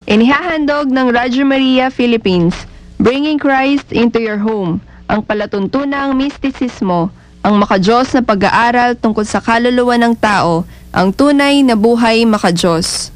Inihahandog ng Radyo Maria Philippines, Bringing Christ into Your Home, ang palatuntunang mistisismo, ang makadiyos na pag-aaral tungkol sa kaluluwa ng tao, ang tunay na buhay makadiyos.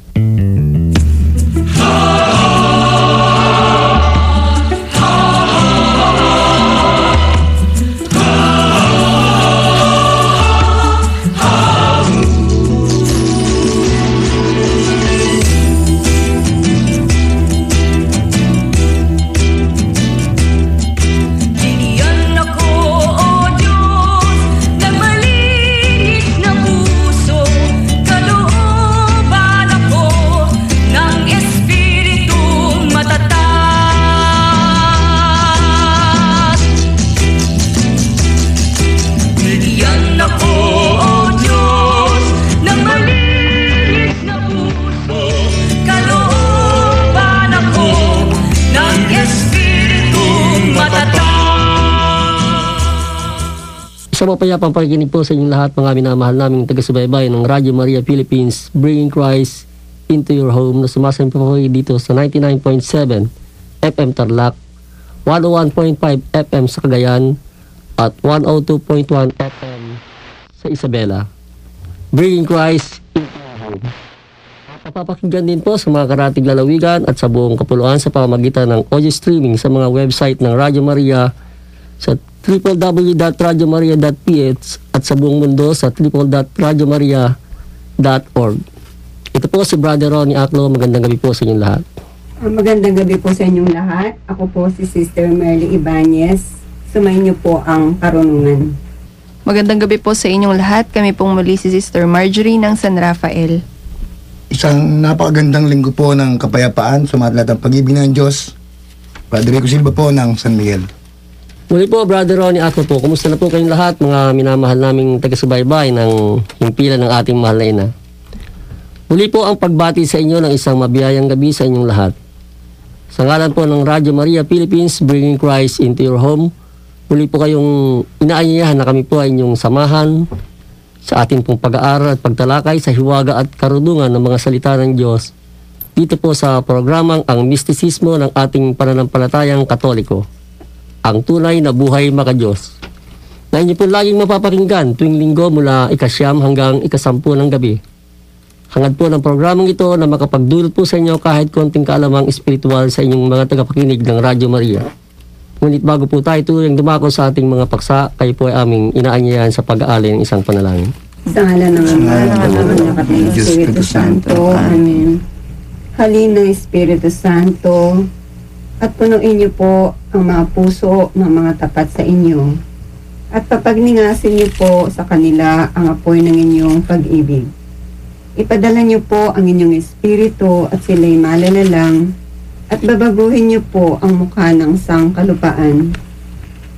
Sa mapayapang pakikinig po sa inyong lahat, mga minamahal naming taga-subaybay ng Radyo Maria Philippines, Bringing Christ into Your Home, na sumasayin po dito sa 99.7 FM Tarlac, 101.5 FM sa Cagayan, at 102.1 FM sa Isabela. Bringing Christ into Your Home. Papapakinggan din po sa mga karatig lalawigan at sa buong kapuluan sa pamamagitan ng audio streaming sa mga website ng Radyo Maria sa www.radyomaria.ph at sa buong mundo sa www.radyomaria.org. Ito po si Brother Ronnie Aclo. Magandang gabi po sa inyong lahat. Magandang gabi po sa inyong lahat. Ako po si Sister Merly Ibanez. Sumayin niyo po ang karunungan. Magandang gabi po sa inyong lahat. Kami pong muli si Sister Marjorie ng San Rafael. Isang napakagandang linggo po ng kapayapaan, sumatlat ang pag-ibig ng Diyos. Padre Rico Silva po ng San Miguel. Muli po, Brother Ronnie Aclo po. Kumusta na po kayong lahat, mga minamahal naming taga-subaybay ng himpilan ng ating mahal na ina. Muli po ang pagbati sa inyo ng isang mabiyayang gabi sa inyong lahat. Sa ngalan po ng Radyo Maria Philippines, Bringing Christ into Your Home, muli po kayong inaanyayahan na kami po ay inyong samahan sa ating pong pag-aaral at pagtalakay sa hiwaga at karunungan ng mga salita ng Diyos dito po sa programang Ang Mistisismo ng ating pananampalatayang Katoliko, ang tunay na buhay makadiyos, na inyo po laging mapapakinggan tuwing linggo mula 9 hanggang 10 ng gabi. Hangad po ng programang ito na makapagdulot po sa inyo kahit konting kaalamang espiritual sa inyong mga tagapakinig ng Radyo Maria. Ngunit bago po tayo tuyang dumako sa ating mga paksa, kayo po ay aming inaanyayahan sa pag-aalay ng isang panalangin. Sa ngalan ng Ama, ng Anak, ng Espiritu Santo. Amen. Halina, Espiritu Santo, at punuin niyo po ang mga puso ng mga tapat sa inyo. At papagningasin niyo po sa kanila ang apoy ng inyong pag-ibig. Ipadala niyo po ang inyong espiritu at sila'y malalalang at babaguhin niyo po ang mukha ng sangkalupaan.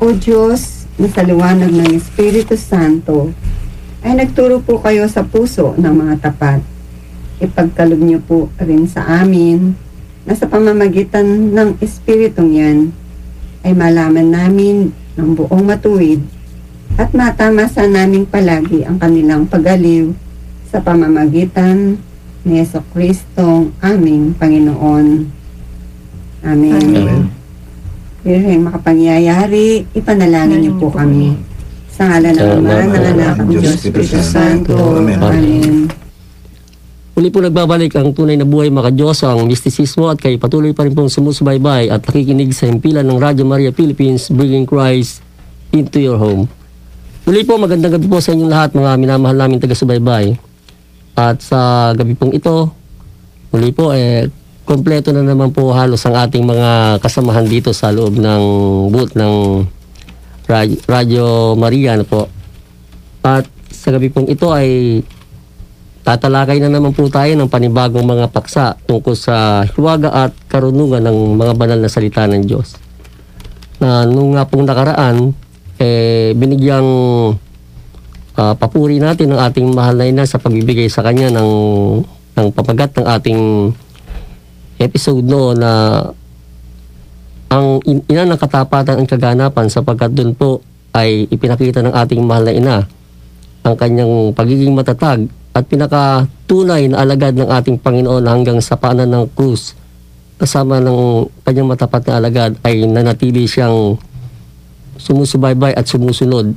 O Diyos, na sa liwanag ng Espiritu Santo, ay nagturo po kayo sa puso ng mga tapat. Ipagkaloob niyo po rin sa amin na sa pamamagitan ng Espiritong yan ay malaman namin ng buong matuwid at matamasa namin palagi ang kanilang pag-aliw sa pamamagitan ni Jesucristong aming Panginoon. Amen. Amen. Birheng makapangyayari, ipanalangin niyo po kami. Sa ngalan ng Ama, ng Anak, ng Diyos, Espiritu Santo. Amen. Amen. Muli po nagbabalik ang tunay na buhay makadiyos, ang mistisismo, at kayo patuloy pa rin pong sumusubaybay at nakikinig sa himpilan ng Radyo Maria Philippines, Bringing Christ into Your Home. Muli po, magandang gabi po sa inyong lahat, mga minamahal namin taga-subaybay. At sa gabi pong ito, muli po, kompleto na naman po halos ang ating mga kasamahan dito sa loob ng booth ng Radyo Maria na po. At sa gabi pong ito ay tatalakay na naman po tayo ng panibagong mga paksa tungkol sa hiwaga at karunungan ng mga banal na salita ng Diyos. Na nung nga pong nakaraan, binigyang papuri natin ang ating mahal na ina sa pagbibigay sa kanya ng papagat ng ating episode noon na ang ina ng katapatan ang kaganapan, sapagkat doon po ay ipinakita ng ating mahal na ina ang kanyang pagiging matatag at pinakatunay na alagad ng ating Panginoon hanggang sa paanan ng krus kasama ng kanyang matapat na alagad ay nanatili siyang sumusubaybay at sumusunod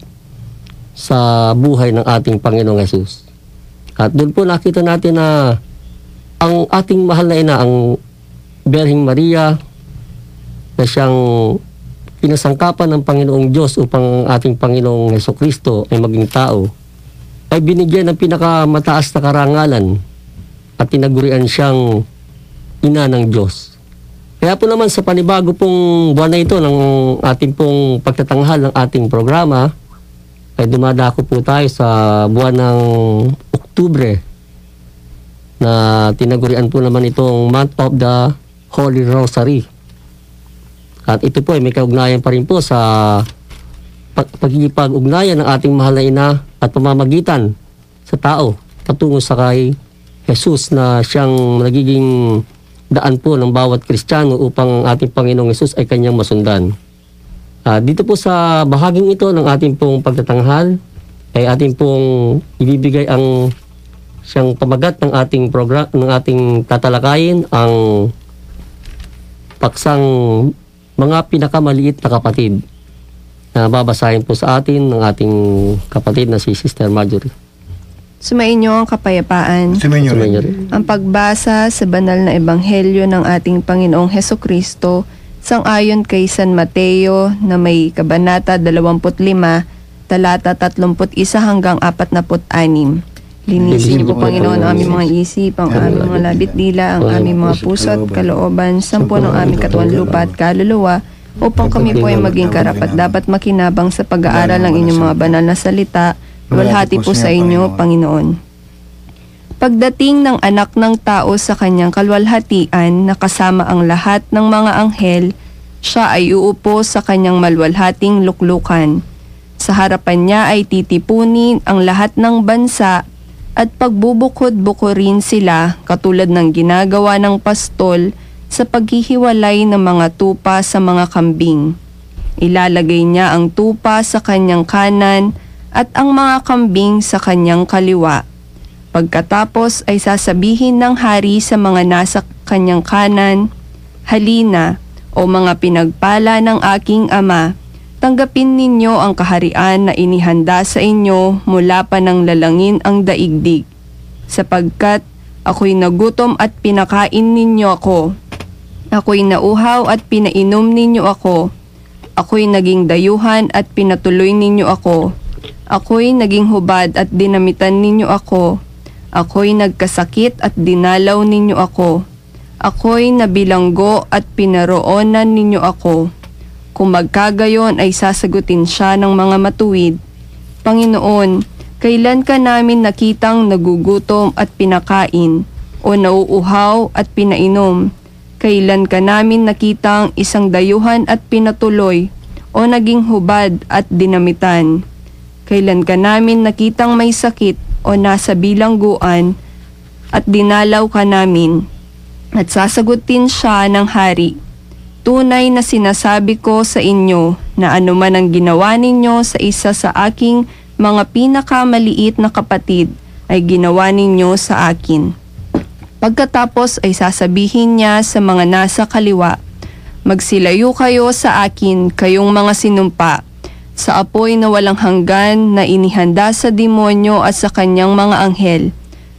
sa buhay ng ating Panginoong Hesus. At doon po nakita natin na ang ating mahal na ina, ang Berhing Maria, na siyang pinasangkapan ng Panginoong Diyos upang ang ating Panginoong Hesukristo ay maging tao, ay binigyan ng pinakamataas na karangalan at tinagurian siyang ina ng Diyos. Kaya po naman sa panibago pong buwan na ito ng ating pong pagtatanghal ng ating programa, ay dumadako po tayo sa buwan ng Oktubre na tinagurian po naman itong Month of the Holy Rosary. At ito po ay may kaugnayan pa rin po sa pagkikipag-ugnayan ng ating mahal na ina at pamamagitan sa tao patungo sa kay Jesus na siyang nagiging daan po ng bawat Kristiyano upang ating Panginoong Jesus ay kanyang masundan. Dito po sa bahaging ito ng ating pong pagtatanghal ay ating pong ibibigay ang siyang pamagat ng ating program, ng ating tatalakayin, ang paksang mga pinakamaliit na kapatid na babasahin po sa atin ng ating kapatid na si Sister Marjorie. Sumainyo ang kapayapaan. Sumainyo Sumainyo rin. rin. Ang pagbasa sa banal na ebanghelyo ng ating Panginoong Hesukristo sangayon kay San Mateo na may kabanata 25, talata 31 hanggang 46. Linisin niyo po, Panginoon, ang aming mga isip, ang aming mga labit dila, ang aming mga puso at kalooban, sampo ng aming katawan lupa at kaluluwa, upang kami po ay maging karapat dapat makinabang sa pag-aaral ng inyong mga banal na salita. Walhati po sa inyo, Panginoon. Pagdating ng anak ng tao sa kanyang kalwalhatian na kasama ang lahat ng mga anghel, siya ay uupo sa kanyang malwalhating luklukan. Sa harapan niya ay titipunin ang lahat ng bansa at pagbubukod-bukurin sila katulad ng ginagawa ng pastol sa paghihiwalay ng mga tupa sa mga kambing. Ilalagay niya ang tupa sa kanyang kanan at ang mga kambing sa kanyang kaliwa. Pagkatapos ay sasabihin ng hari sa mga nasa kanyang kanan, "Halina, o mga pinagpala ng aking ama, tanggapin ninyo ang kaharian na inihanda sa inyo mula pa ng lalangin ang daigdig. Sapagkat ako'y nagutom at pinakain ninyo ako. Ako'y nauhaw at pinainom ninyo ako. Ako'y naging dayuhan at pinatuloy ninyo ako. Ako'y naging hubad at dinamitan ninyo ako. Ako'y nagkasakit at dinalaw ninyo ako. Ako'y nabilanggo at pinaroonan ninyo ako." Kung magkagayon ay sasagutin siya ng mga matuwid, "Panginoon, kailan ka namin nakitang nagugutom at pinakain, o nauuhaw at pinainom? Kailan ka namin nakitang isang dayuhan at pinatuloy, o naging hubad at dinamitan? Kailan ka namin nakitang may sakit o nasa bilangguan at dinalaw ka namin?" At sasagutin siya ng hari, "Tunay na sinasabi ko sa inyo na anuman ang ginawa ninyo sa isa sa aking mga pinakamaliit na kapatid ay ginawa ninyo sa akin." Pagkatapos ay sasabihin niya sa mga nasa kaliwa, "Magsilayo kayo sa akin, kayong mga sinumpa, sa apoy na walang hanggan na inihanda sa demonyo at sa kanyang mga anghel,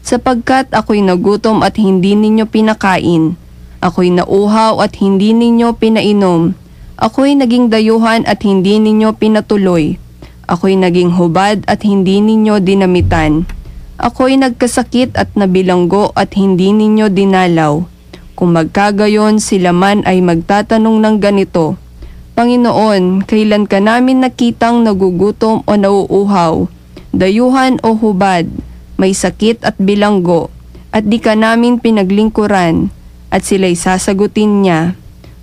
sapagkat ako'y nagutom at hindi ninyo pinakain. Ako'y nauhaw at hindi ninyo pinainom. Ako'y naging dayuhan at hindi ninyo pinatuloy. Ako'y naging hubad at hindi ninyo dinamitan. Ako'y nagkasakit at nabilanggo at hindi ninyo dinalaw." Kung magkagayon sila man ay magtatanong ng ganito, "Panginoon, kailan ka namin nakitang nagugutom o nauuhaw, dayuhan o hubad, may sakit at bilanggo, at di ka namin pinaglingkuran?" At sila'y sasagutin niya,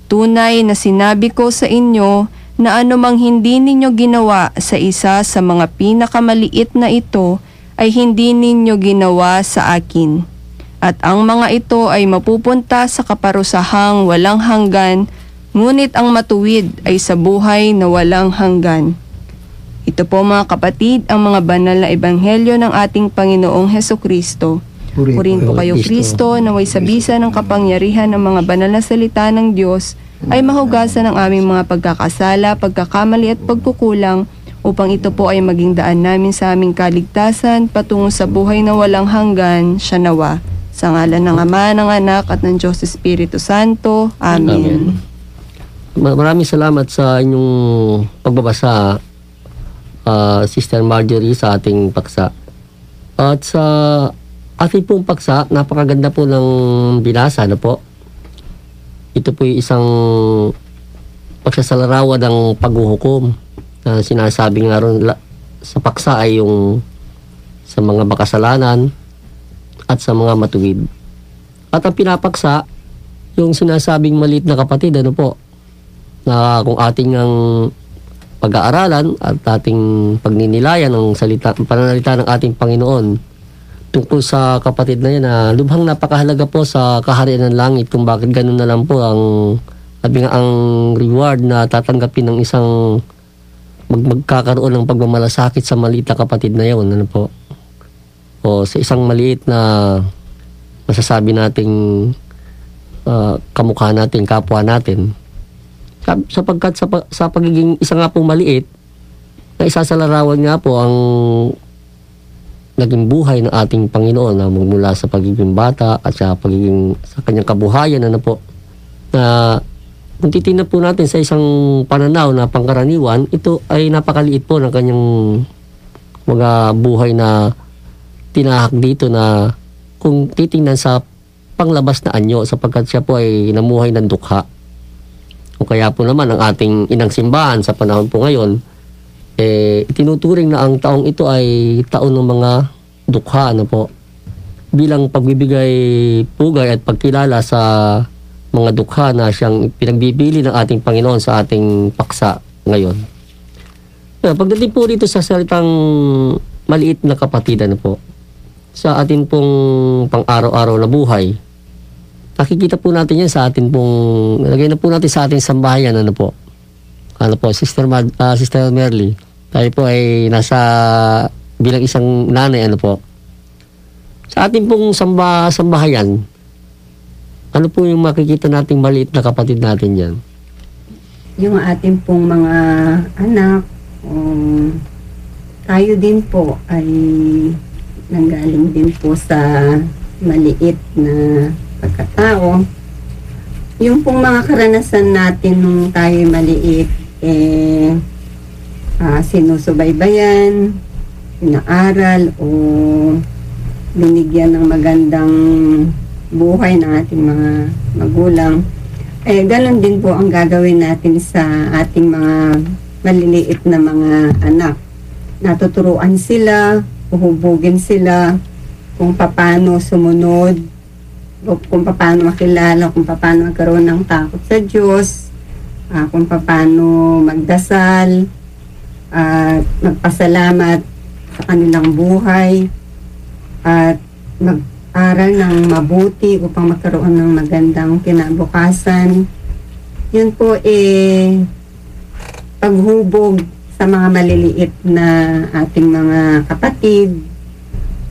"Tunay na sinabi ko sa inyo na anumang hindi ninyo ginawa sa isa sa mga pinakamaliit na ito ay hindi ninyo ginawa sa akin." At ang mga ito ay mapupunta sa kaparusahang walang hanggan, ngunit ang matuwid ay sa buhay na walang hanggan. Ito po, mga kapatid, ang mga banal na ebanghelyo ng ating Panginoong Hesukristo. Purihin po kayo, Kristo, naway sa bisa ng kapangyarihan ng mga banal na salita ng Diyos, ay mahugasan ang aming mga pagkakasala, pagkakamali at pagkukulang, upang ito po ay maging daan namin sa aming kaligtasan, patungo sa buhay na walang hanggan, siya nawa. Sa ngalan ng Ama, ng Anak, at ng Diyos Espiritu Santo. Amen. Maraming salamat sa inyong pagbabasa, Sister Marjorie, sa ating paksa. At sa ating pong paksa, napakaganda po ng binasa, ano po? Ito po yung isang pagsasalarawan ng paghuhukom na sinasabi nga ron sa paksa ay yung sa mga makasalanan at sa mga matuwid. At ang pinapaksa, yung sinasabing maliit na kapatid, ano po, na kung ating ang pag-aaralan at ating pagninilayan ng pananalita ng ating Panginoon tungkol sa kapatid na yan, na lubhang napakahalaga po sa kaharian ng langit, kung bakit ganun na lang po ang reward na tatanggapin ng isang magkakaroon ng pagmamalasakit sa maliit na kapatid na yun, ano po, o sa isang maliit na masasabi nating kamukha natin, kapwa natin, sapagkat sa pagiging isa nga pong maliit na isasalarawan nga po ang naging buhay ng ating Panginoon, na magmula sa pagiging bata at sa kanyang kabuhayan, ano po, na kung titingnan po natin sa isang pananaw na pangkaraniwan, ito ay napakaliit po ng kanyang mga buhay na tinahak dito, na kung titingnan sa panglabas na anyo, sapagkat siya po ay namuhay ng dukha. O kaya po naman ang ating inang simbahan sa panahon po ngayon, itinuturing na ang taong ito ay taon ng mga dukha, ano po, bilang pagbibigay pugay at pagkilala sa mga dukha na siyang pinagbibili ng ating Panginoon sa ating paksa ngayon. Pagdating po rito sa salitang maliit na kapatid, ano po, sa atin pong pang-araw-araw na buhay, nakikita po natin yan sa atin pong, nalagay na po natin sa ating sambahayan, ano po, Sister Merly, tayo po ay nasa bilang isang nanay, ano po, sa ating pong sambahayan, ano po yung makikita nating maliit na kapatid natin yan? Yung ating pong mga anak, tayo din po ay nanggaling din po sa maliit na pagkatao. Yung pong mga karanasan natin nung tayo maliit, sinusubaybayan, pinaaral o binigyan ng magandang buhay ng ating mga magulang. Ganon din po ang gagawin natin sa ating mga maliliit na mga anak. Natuturuan sila, uhubugin sila kung paano sumunod, kung paano makilala, kung paano magkaroon ng takot sa Diyos, kung paano magdasal, at magpasalamat sa kanilang buhay, at mag-aral ng mabuti upang magkaroon ng magandang kinabukasan. Yun po paghubog sa mga maliliit na ating mga kapatid,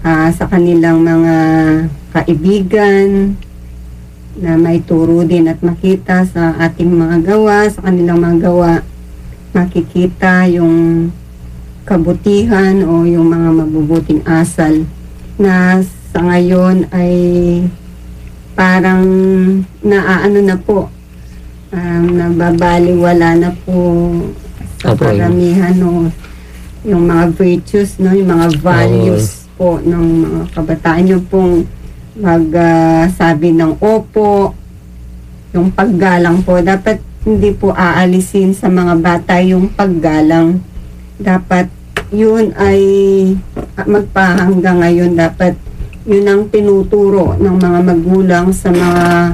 sa kanilang mga kaibigan, na may turo din at makita sa ating mga gawa, sa kanilang mga gawa, makikita yung kabutihan o yung mga mabubuting asal na sa ngayon ay parang naaano na po, nababaliwala na po sa karamihan, no, yung mga virtues, no, yung mga values po ng mga kabataan. Yung pong magsabi ng opo, yung paggalang po, dapat hindi po aalisin sa mga bata yung paggalang. Dapat yun ay magpahanggang ngayon, dapat yun ang tinuturo ng mga magulang sa mga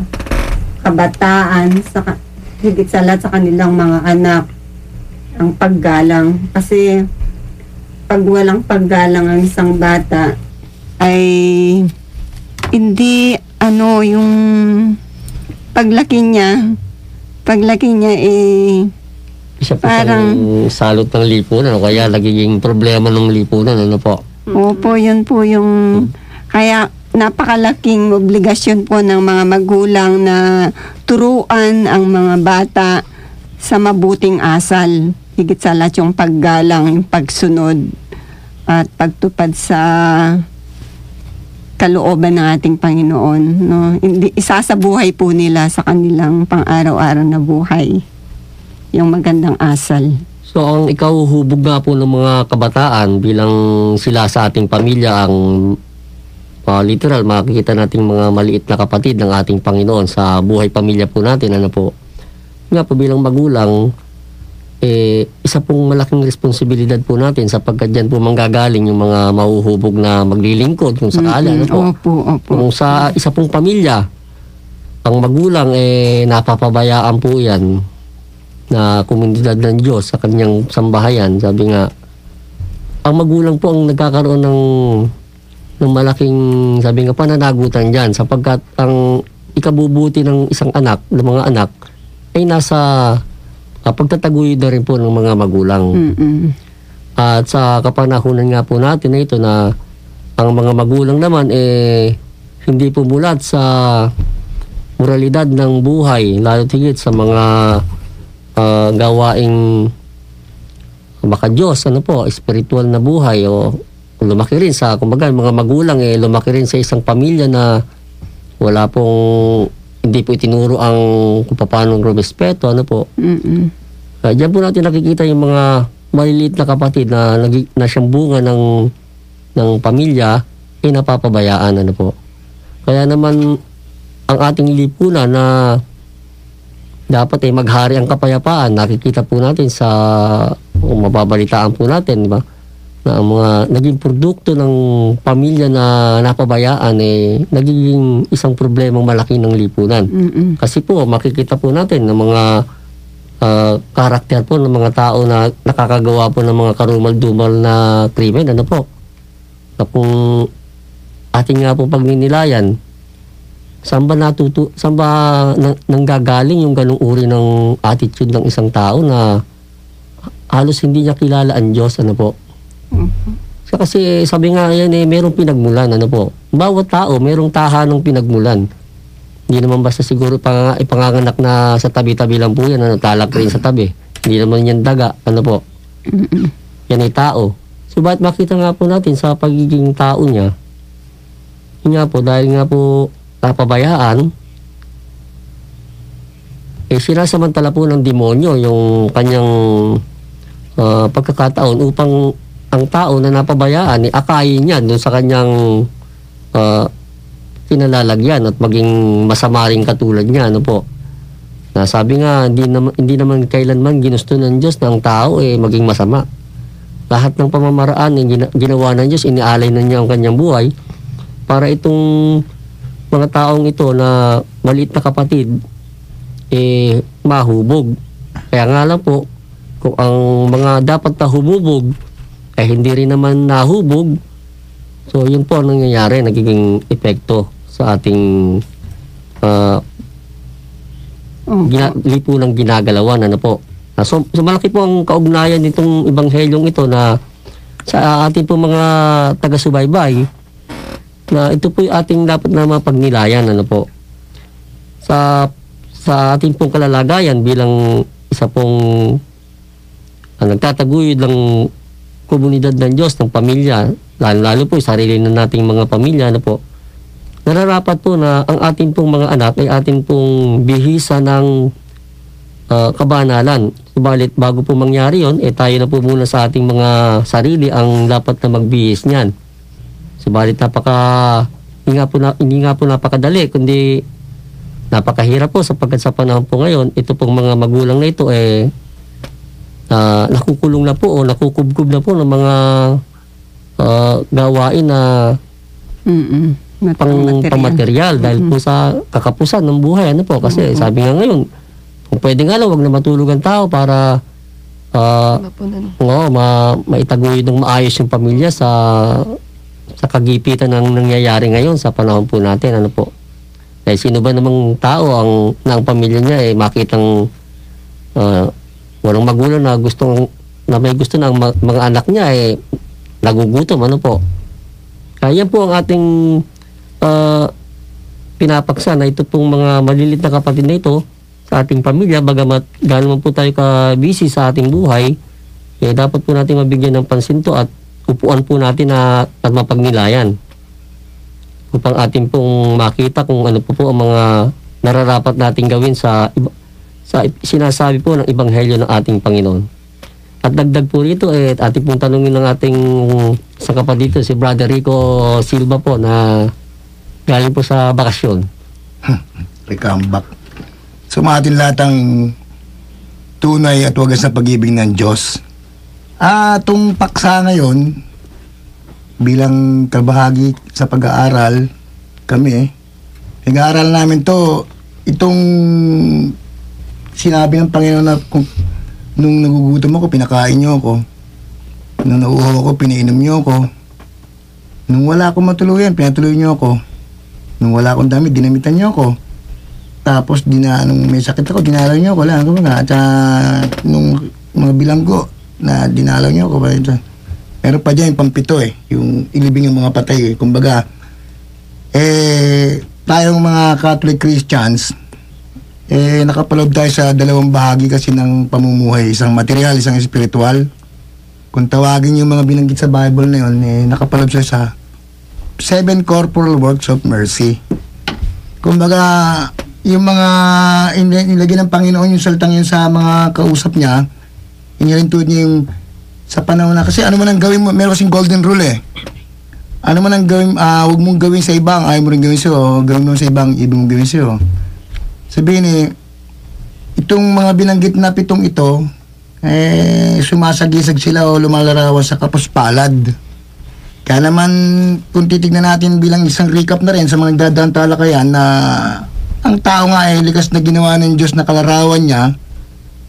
kabataan, higit sa lahat sa kanilang mga anak, ang paggalang. Kasi pag walang paggalang ang isang bata, ay hindi yung paglaki niya Isa po parang salot ng lipunan, o kaya nagiging problema ng lipunan, ano po? Opo, yun po yung kaya napakalaking obligasyon po ng mga magulang na turuan ang mga bata sa mabuting asal. Higit sa lahat yung paggalang, yung pagsunod at pagtupad sa kalooban ng ating Panginoon. No? Isa sa buhay po nila sa kanilang pang-araw-araw na buhay. Yung magandang asal. So ang ikaw hubog nga po ng mga kabataan bilang sila sa ating pamilya ang literal makikita nating mga maliit na kapatid ng ating Panginoon sa buhay pamilya po natin. Ano po? Nga po bilang magulang, isa pong malaking responsibilidad po natin sapagkat dyan po manggagaling yung mga mahuhubog na maglilingkod kung sakali. Ano po? Opo. Kung sa isa pong pamilya, ang magulang napapabayaan po yan na komunidad ng Diyos sa kanyang sambahayan. Sabi nga, ang magulang po ang nagkakaroon ng malaking, sabi nga, pananagutan dyan sapagkat ang ikabubuti ng isang anak, ng mga anak, ay nasa pagtataguyod na rin po ng mga magulang. At sa kapanahunan nga po natin na ito na ang mga magulang naman hindi po mulat sa moralidad ng buhay, lalo tigit sa mga gawaing maka-Diyos, spiritual na buhay o lumaki rin sa, kumbaga, mga magulang lumaki rin sa isang pamilya na wala pong, hindi po itinuro ang kung paano rumespeto, diyan po natin nakikita yung mga maliliit na kapatid na siyang bunga ng pamilya napapabayaan, Kaya naman ang ating lipunan na dapat maghari ang kapayapaan. Nakikita po natin sa mababalitaan po natin, di ba? Na ang mga naging produkto ng pamilya na napabayaan nagiging isang problemang malaki ng lipunan. Kasi po makikita po natin ng mga karakter po ng mga tao na nakakagawa po ng mga karumal-dumal na krimen, Na kung ating nga po pagninilayan, saan ba nanggagaling yung ganung uri ng attitude ng isang tao na halos hindi niya kilala ang Diyos, So, kasi sabi nga yan merong pinagmulan, Bawat tao merong tahanang pinagmulan. Hindi naman basta siguro ipanganganak na sa tabi-tabi lang po yan, talak rin sa tabi. Hindi naman yan daga, Yan ay tao. So, bakit makita nga po natin sa pagiging tao niya, yun nga po, dahil nga po napabayaan, sinasamantala po ng demonyo yung kanyang pagkakataon upang ang tao na napabayaan akayin niya doon sa kanyang kinalalagyan at maging masama rin katulad niya, Na sabi nga, hindi naman kailanman ginusto ng Diyos na ang tao maging masama. Lahat ng pamamaraan ginawa ng Diyos, inialay na niya ang kanyang buhay para itong mga taong ito na maliit na kapatid mahubog. Kaya nga lang po, kung ang mga dapat na humubog hindi rin naman nahubog, so yun po ang nangyayari, nagiging epekto sa ating lipunang ginagalawan, So malaki po ang kaugnayan nitong ebanghelyong ito na sa ating po mga taga-subaybay, na ito po yung ating dapat na mapagnilayan, sa ating pong kalalagayan bilang isa pong nagtataguyod ng komunidad ng Diyos, ng pamilya, lalo po sarili na nating mga pamilya, nararapat po na ang ating pong mga anak ay ating pong bihisa ng kabanalan. Subalit bago po mangyari yon, tayo na po muna sa ating mga sarili ang dapat na magbihis niyan. Subalit hindi nga po napakadali, kundi napakahirap po sapagkat sa panahon po ngayon, ito pong mga magulang na ito nakukulong na po o nakukubkub na po ng mga gawain na pang-material dahil po sa kakapusan ng buhay, kasi sabi nga ngayon, kung pwede nga lang, wag na matulog ang tao para maitaguyod ng maayos yung pamilya sa kagipitan ng nangyayari ngayon sa panahon po natin, sino ba namang tao ang pamilya niya makitang walang magulang na may gusto ng mga anak niya nagugutom, Kaya yan po ang ating pinapaksa na ito pong mga malilit na kapatid na ito sa ating pamilya, bagamat gaano man po tayo ka-busy sa ating buhay, dapat po natin mabigyan ng pansin to at upuan po natin at mapagnilayan upang ating pong makita kung ano po ang mga nararapat nating gawin sa sinasabi po ng Ebanghelyo ng ating Panginoon. At dagdag po rito, ating pong tanungin ng ating sa kapatid dito, si Brother Rico Silva po, na galing po sa bakasyon. Recomeback. Sumatin lahat ang tunay at wagas na pag-ibig ng Diyos. Itong paksa ngayon, bilang kabahagi sa pag-aaral, kami, nag-aaral namin itong sinabi ng Panginoon na kung nung nagugutom ako, pinakain niyo ako. Nung nauuhaw ako, pinainom niyo ako. Nung wala akong matuluyan, pinatuloy niyo ako. Nung wala akong damit, dinamitan niyo ako. Tapos, nung may sakit ako, dinalaw niyo ako. Lang ako nga. At nung mga bilanggo na dinalaw niyo ako. Meron pa dyan yung pampito yung ilibing ng mga patay Kumbaga, tayong mga Catholic Christians, nakapaloob tayo sa dalawang bahagi kasi ng pamumuhay. Isang material, isang spiritual. Kung tawagin yung mga binanggit sa Bible na yun, nakapaloob siya sa 7 corporal works of mercy. Kumbaga, yung mga nilagay ng Panginoon yung saltang yun sa mga kausap niya, inilintod niya yung sa panahon na, kasi ano man ang gawin mo, meron kasing golden rule Ano man ang gawin, huwag mong gawin sa ibang, ayaw mo rin gawin sa'yo, gawin mo sa ibang, ibig mong gawin sa'yo. Sabihin itong mga binanggit na 7 ito, sumasagisag sila o lumalarawan sa kapuspalad. Kaya naman, kung titignan natin bilang isang recap na rin sa mga nagdadaan talakayan na ang tao nga likas na ginawa ng Diyos na kalarawan niya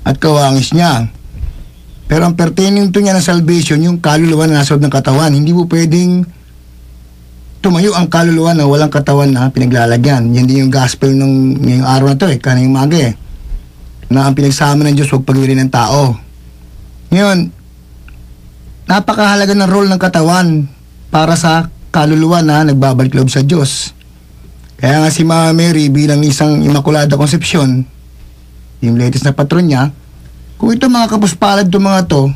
at kawangis niya. Pero ang pertaining to niya ng salvation, yung kaluluwa na nasa loob ng katawan, hindi po pwedeng tumayo ang kaluluwa na walang katawan na pinaglalagyan. Yan din yung gospel ng ngayong araw na to kanina yung umaga na ang pinagsama ng Diyos huwag pagwiri ng tao. Ngayon, napakahalaga ng role ng katawan para sa kaluluwa na nagbabalik loob sa Diyos. Kaya nga si Mama Mary bilang isang Immaculada Concepcion, yung latest na patron niya, kung ito mga kapuspalad to mga to,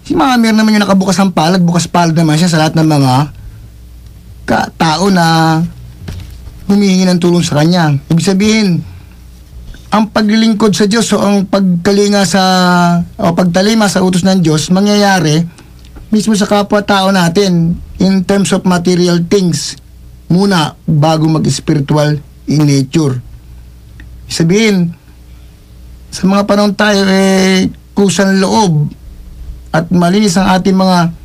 si Mama Mary naman yung nakabukas ang palad, bukas palad naman siya sa lahat ng mga tao na humihingi ng tulong sa kanya. Ibig sabihin, ang paglilingkod sa Diyos o ang pagtalima sa utos ng Diyos mangyayari mismo sa kapwa-tao natin in terms of material things muna bago mag-spiritual in nature. Sabihin, sa mga panahon tayo kusang loob at malinis ang ating mga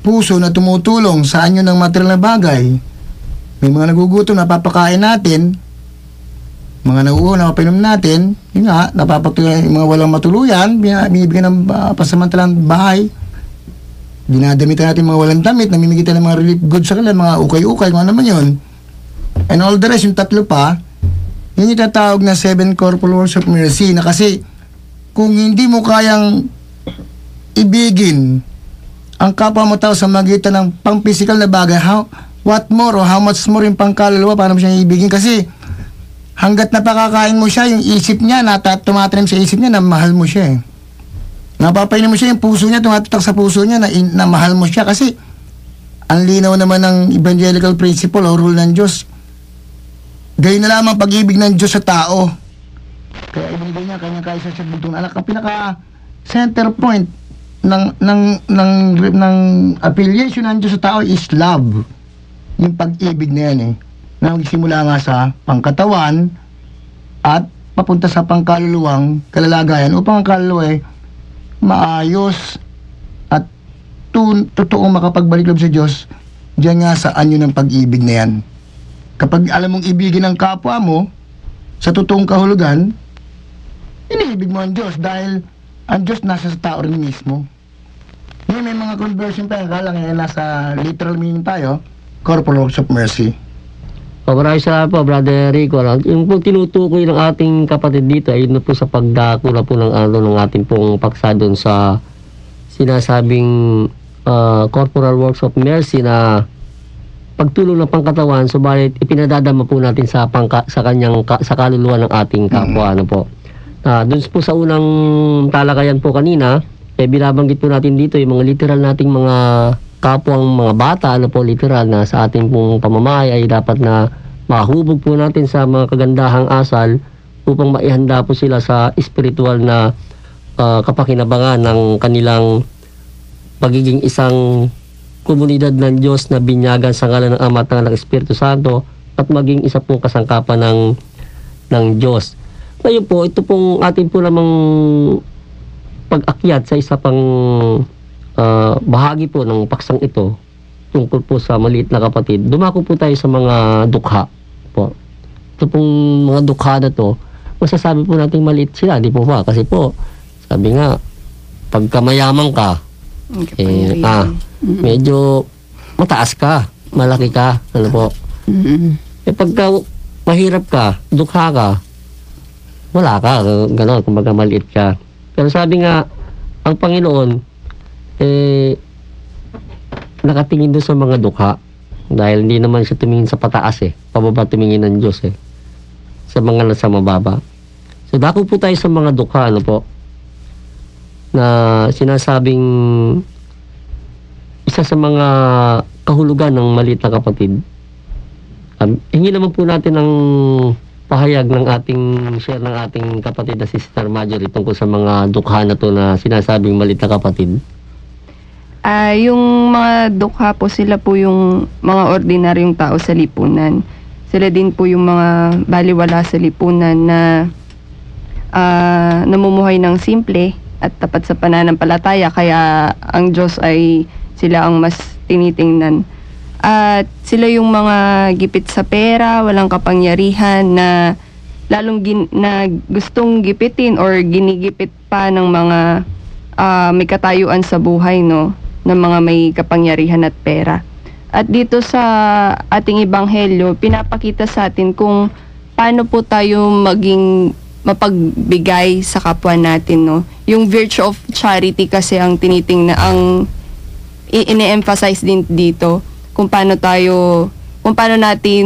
puso na tumutulong sa anyo ng material na bagay. May mga nagugutom, napapakain natin, mga nauuhaw, napapainom natin, yun nga, napapatuloy, mga walang matuluyan, binibigyan ng pasamantalang bahay, dinadamitan natin mga walang damit, namimigitan ng mga relief goods sa kanila, mga ukay-ukay, kung ano naman yun. And all the rest, yung 3 pa, yun yung tatawag na 7 corporal works of mercy, na kasi kung hindi mo kayang ibigin ang kapwa mo tao sa magitan ng pang-physical na bagay, what more o how much more yung pangkaluluwa, paano mo siya ibigin? Kasi hanggat napakakain mo siya, yung isip niya, tumatanim sa isip niya na mahal mo siya Napapainin mo siya, yung puso niya, tumatatak sa puso niya na mahal mo siya. Kasi ang linaw naman ng evangelical principle o rule ng Diyos, gayon na lamang pag-ibig ng Diyos sa tao. Kaya ibigay niya kanyang kaisa sa bugtong na anak. Ang pinaka center point ng affiliation ng Diyos sa tao is love. Yung pag-ibig na yan na magsimula nga sa pangkatawan at papunta sa pangkaluluwang kalalagayan upang ang kaluluwa maayos at totoong makapagbalik loob sa Diyos. Diyan nga sa anyo ng pag-ibig na yan. Kapag alam mong ibigin ng kapwa mo sa totoong kahulugan, iniibig mo ang Diyos dahil ang Diyos nasa sa tao rin mismo. May mga conversion pa, kala ngayon nasa literal meaning tayo, corporal works of mercy. Maraming salamat po, Brother Rico. Yung po tinutukoy ng ating kapatid dito ay yun po sa pagdakula po ng ating pong paksa doon sa sinasabing corporal works of mercy na pagtulong ng pangkatawan, subalit ipinadadama po natin sa sa kaluluwa ng ating kapwa, ano po. Doon po sa unang talakayan po kanina, binabanggit po natin dito yung mga literal nating mga kapwang mga bata, ano po, literal na sa ating pong pamamahay ay dapat na mahubog po natin sa mga kagandahang asal upang maihanda po sila sa espiritual na kapakinabangan ng kanilang pagiging isang komunidad ng Diyos na binyagan sa ngalan ng Ama at ng Anak, Espiritu Santo, at maging isa pong kasangkapan ng Diyos. Ngayon po, ito pong ating po namang pag-akyat sa isa pang bahagi po ng paksang ito tungkol po sa maliit na kapatid. Dumako po tayo sa mga dukha po. Ito pong mga dukha na to, masasabi po natin maliit sila, di po ba? Kasi po, sabi nga, pagka mayaman ka, medyo mataas ka, malaki ka, ano po. Pagka mahirap ka, dukha ka, wala ka, gano'n, kumbaga maliit ka. Pero sabi nga, ang Panginoon, nakatingin doon sa mga dukha. Dahil hindi naman siya tumingin sa pataas pababa tumingin ng Diyos sa mga nasa mababa. So, dako po tayo sa mga dukha, ano po, na sinasabing isa sa mga kahulugan ng maliit na kapatid. Hingi naman po natin ang pahayag ng ating share ng ating kapatid na si Sister Marjorie tungkol sa mga dukha na to na sinasabing maliit na kapatid. Yung mga dukha po, sila po yung mga ordinaryong tao sa lipunan. Sila din po yung mga baliwala sa lipunan na namumuhay ng simple at tapat sa pananampalataya, kaya ang Diyos ay sila ang mas tinitingnan. At sila yung mga gipit sa pera, walang kapangyarihan, na na gustong gipitin or ginigipit pa ng mga may katayuan sa buhay, no, ng mga may kapangyarihan at pera. At dito sa ating ebanghelyo, pinapakita sa atin kung paano po tayo maging mapagbigay sa kapwa natin, no. Yung virtue of charity kasi ang tinitingnan, ang ine-emphasize din dito, kung paano natin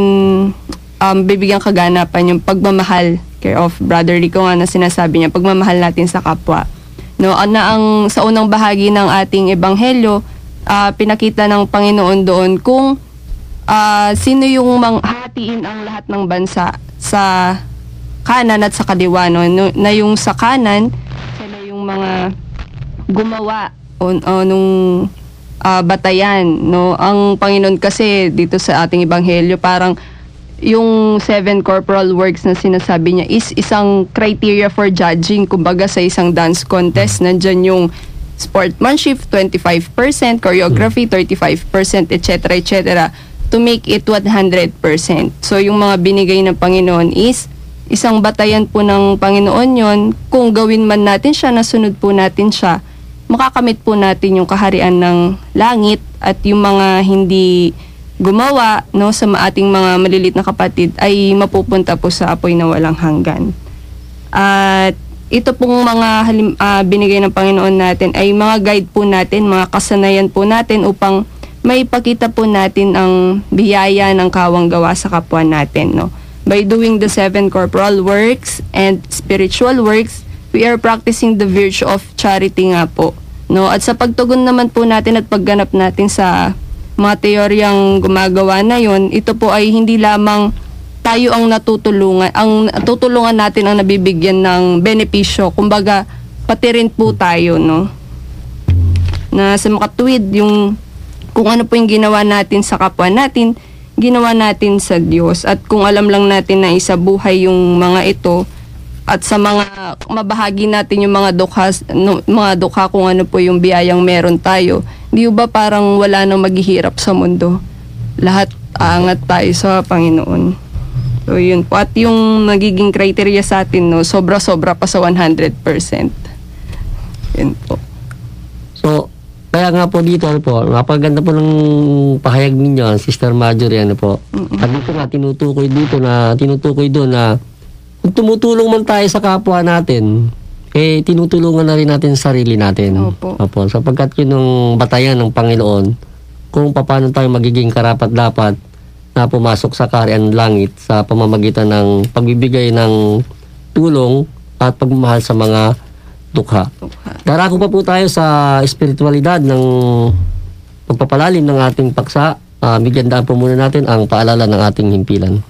bibigyan kaganapan yung pagmamahal, care of brotherly ko nga na sinasabi niya, pagmamahal natin sa kapwa. No, sa unang bahagi ng ating ebanghelyo, pinakita ng Panginoon doon kung sino yung hatiin ang lahat ng bansa sa kanan at sa kaliwa, no? Na yung sa kanan, sila yung mga gumawa nung batayan, no. Ang Panginoon kasi dito sa ating ebanghelyo, parang yung 7 corporal works na sinasabi niya is isang criteria for judging. Kumbaga sa isang dance contest, nandyan yung sportsmanship 25%, choreography 35%, etc. etc. to make it 100%. So yung mga binigay ng Panginoon is isang batayan po ng Panginoon yon. Kung gawin man natin siya, nasunod po natin siya, makakamit po natin yung kaharian ng langit. At yung mga hindi gumawa, no, sa ating mga malilit na kapatid ay mapupunta po sa apoy na walang hanggan. At ito pong mga binigay ng Panginoon natin ay mga guide po natin, mga kasanayan po natin upang maipakita po natin ang biyaya ng kawang gawa sa kapwa natin, no. By doing the 7 corporal works and spiritual works, we are practicing the virtue of charity nga po, no. At sa pagtugon naman po natin at pagganap natin sa mga teoryang gumagawa na yon, ito po ay hindi lamang tayo ang tutulungan natin ang nabibigyan ng benepisyo, kumbaga pati rin po tayo, no, na sa makatuwid yung kung ano po yung ginawa natin sa kapwa natin, ginawa natin sa Diyos. At kung alam lang natin na isabuhay yung mga ito, at sa mga mabahagi natin yung mga dukha kung ano po yung biyayang meron tayo, di ba parang wala nang maghihirap sa mundo? Lahat aangat tayo sa Panginoon. So yun po. At yung nagiging criteria sa atin, no, sobra-sobra pa sa 100%. Yun po. So, kaya nga po dito, ano po, napaganda po ng pahayag ninyo, Sister Marjorie, ano po. At dito nga, tinutukoy doon na kung tumutulong man tayo sa kapwa natin, tinutulungan na rin natin sarili natin. Opo. Sapagkat yun ang batayan ng Panginoon kung paano tayo magiging karapat-dapat na pumasok sa kaharian ng langit sa pamamagitan ng pagbibigay ng tulong at pagmamahal sa mga dukha. Darako pa po tayo sa espiritualidad ng pagpapalalim ng ating paksa. Bigyan daan po muna natin ang paalala ng ating himpilan.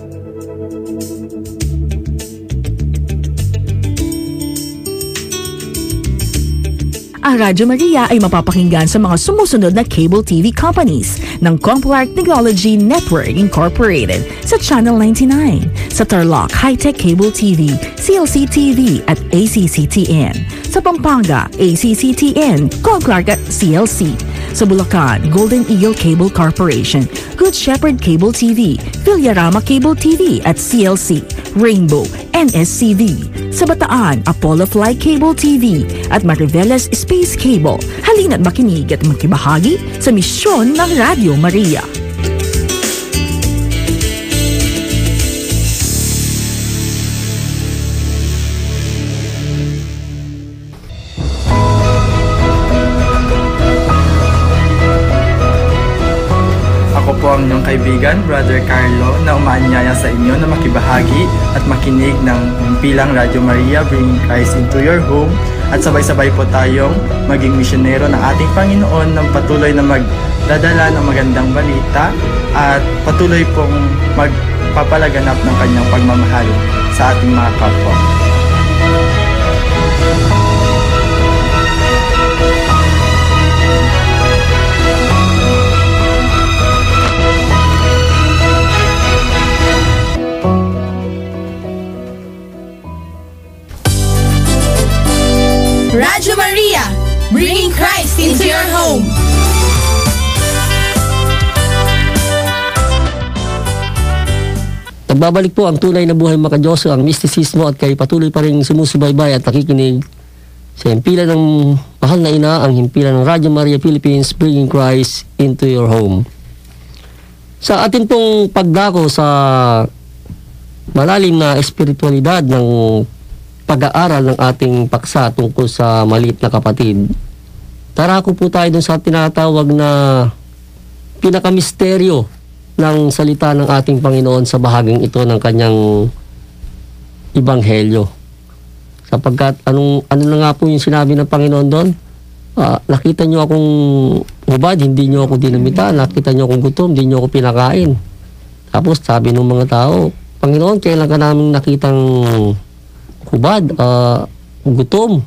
Ang Radyo Maria ay mapapakinggan sa mga sumusunod na cable TV companies ng Complark Technology Network Incorporated sa Channel 99, sa Tarlac High-Tech Cable TV, CLC TV at ACCTN, sa Pampanga, ACCTN, Complark at CLC, sa Bulacan, Golden Eagle Cable Corporation, Good Shepherd Cable TV, Villarama Cable TV at CLC, Rainbow, NSCV, sa Bataan, Apollo Fly Cable TV at Mariveles Space Cable. Halina't makinig at makibahagi sa misyon ng Radyo Maria. Ako po ang inyong kaibigan, Brother Carlo, na umaanyaya sa inyo na makibahagi at makinig ng himpilang Radyo Maria, Bringing Christ into Your Home, at sabay-sabay po tayong maging misyonero ng ating Panginoon ng patuloy na magdadala ng magandang balita at patuloy pong magpapalaganap ng kanyang pagmamahal sa ating mga kapwa. Radyo Maria, bringing Christ into your home. Nagbabalik po ang tunay na buhay makadiyos, ang mistisismo, at kayo patuloy pa rin sumusubaybay at nakikinig sa himpilan ng mahal na ina, ang himpilan ng Radyo Maria Philippines, Bringing Christ into your home. Sa atin pong pagdako sa malalim na espiritualidad ng pag-aaral ng ating paksa tungkol sa maliit na kapatid, tarako po tayo dun sa tinatawag na pinakamisteryo ng salita ng ating Panginoon sa bahaging ito ng kanyang Ibanghelyo. Sapagkat ano na nga po yung sinabi ng Panginoon doon? Nakita nyo akong hubad, hindi nyo ako dinamita. Nakita nyo akong gutom, hindi nyo ako pinakain. Tapos sabi ng mga tao, Panginoon, kailan ka namin nakitang hubad, gutom,